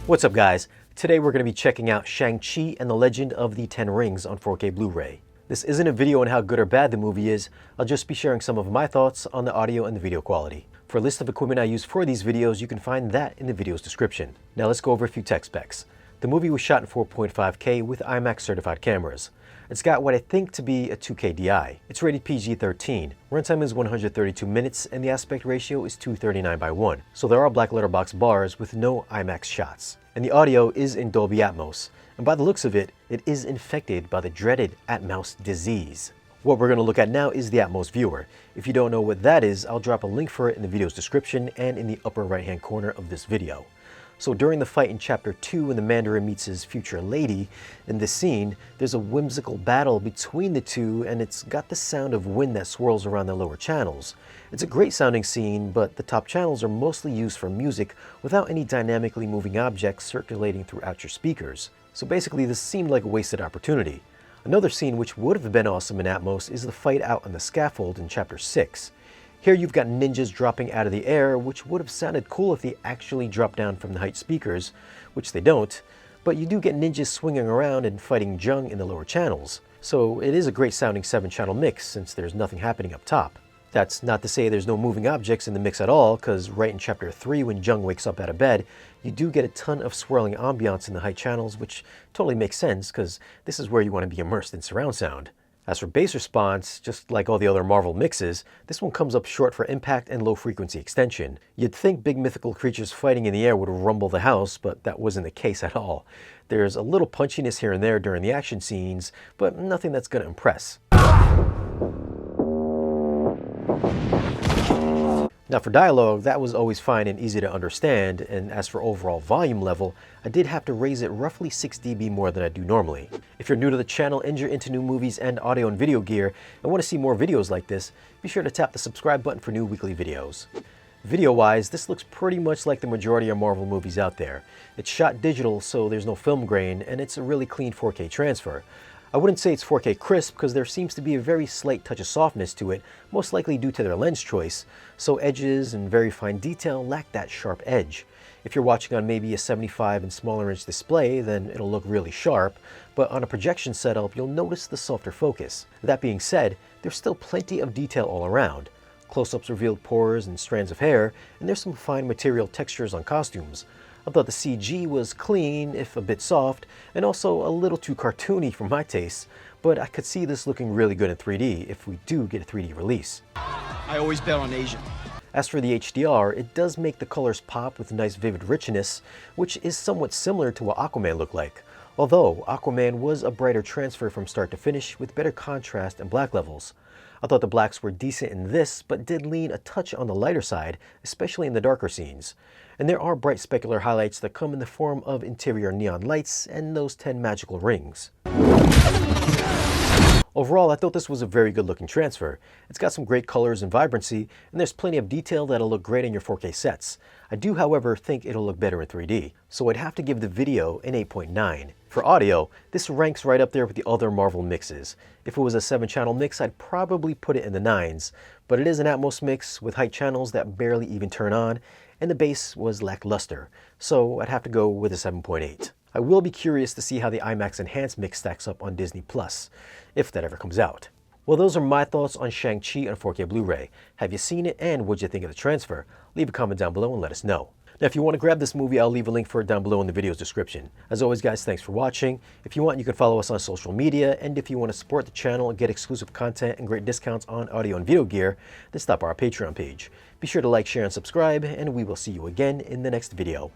What's up guys? Today we're going to be checking out Shang-Chi and the Legend of the Ten Rings on 4K Blu-ray. This isn't a video on how good or bad the movie is, I'll just be sharing some of my thoughts on the audio and the video quality. For a list of equipment I use for these videos, you can find that in the video's description. Now let's go over a few tech specs. The movie was shot in 4.5K with IMAX certified cameras. It's got what I think to be a 2K DI. It's rated PG-13. Runtime is 132 minutes and the aspect ratio is 239:1. So there are black letterbox bars with no IMAX shots. And the audio is in Dolby Atmos. And by the looks of it, it is infected by the dreaded ATMOS disease. What we're going to look at now is the Atmos viewer. If you don't know what that is, I'll drop a link for it in the video's description and in the upper right hand corner of this video. So during the fight in Chapter 2 when the Mandarin meets his future lady, in this scene, there's a whimsical battle between the two and it's got the sound of wind that swirls around the lower channels. It's a great sounding scene, but the top channels are mostly used for music without any dynamically moving objects circulating throughout your speakers. So basically this seemed like a wasted opportunity. Another scene which would have been awesome in Atmos is the fight out on the scaffold in Chapter 6. Here you've got ninjas dropping out of the air, which would have sounded cool if they actually dropped down from the height speakers, which they don't, but you do get ninjas swinging around and fighting Jung in the lower channels. So it is a great sounding 7-channel mix since there's nothing happening up top. That's not to say there's no moving objects in the mix at all, because right in Chapter 3 when Jung wakes up out of bed, you do get a ton of swirling ambiance in the height channels, which totally makes sense because this is where you want to be immersed in surround sound. As for bass response, just like all the other Marvel mixes, this one comes up short for impact and low frequency extension. You'd think big mythical creatures fighting in the air would rumble the house, but that wasn't the case at all. There's a little punchiness here and there during the action scenes, but nothing that's going to impress. Now for dialogue, that was always fine and easy to understand, and as for overall volume level, I did have to raise it roughly 6 dB more than I do normally. If you're new to the channel and you're into new movies and audio and video gear and want to see more videos like this, be sure to tap the subscribe button for new weekly videos. Video-wise, this looks pretty much like the majority of Marvel movies out there. It's shot digital, so there's no film grain, and it's a really clean 4K transfer. I wouldn't say it's 4K crisp because there seems to be a very slight touch of softness to it, most likely due to their lens choice, so edges and very fine detail lack that sharp edge. If you're watching on maybe a 75 and smaller inch display, then it'll look really sharp, but on a projection setup you'll notice the softer focus. That being said, there's still plenty of detail all around. Close-ups revealed pores and strands of hair, and there's some fine material textures on costumes. I thought the CG was clean, if a bit soft, and also a little too cartoony for my taste, but I could see this looking really good in 3D if we do get a 3D release. I always bet on Asian. As for the HDR, it does make the colors pop with nice vivid richness, which is somewhat similar to what Aquaman looked like. Although, Aquaman was a brighter transfer from start to finish with better contrast and black levels. I thought the blacks were decent in this, but did lean a touch on the lighter side, especially in the darker scenes. And there are bright specular highlights that come in the form of interior neon lights and those 10 magical rings. Overall, I thought this was a very good looking transfer. It's got some great colors and vibrancy, and there's plenty of detail that'll look great in your 4K sets. I do, however, think it'll look better in 3D, so I'd have to give the video an 8.9. For audio, this ranks right up there with the other Marvel mixes. If it was a 7-channel mix, I'd probably put it in the 9s, but it is an Atmos mix with height channels that barely even turn on, and the bass was lackluster, so I'd have to go with a 7.8. I will be curious to see how the IMAX Enhanced mix stacks up on Disney+, if that ever comes out. Well, those are my thoughts on Shang-Chi on 4K Blu-ray. Have you seen it and what'd you think of the transfer? Leave a comment down below and let us know. Now, if you want to grab this movie, I'll leave a link for it down below in the video's description. As always, guys, thanks for watching. If you want, you can follow us on social media, and if you want to support the channel and get exclusive content and great discounts on audio and video gear, then stop by our Patreon page. Be sure to like, share, and subscribe, and we will see you again in the next video.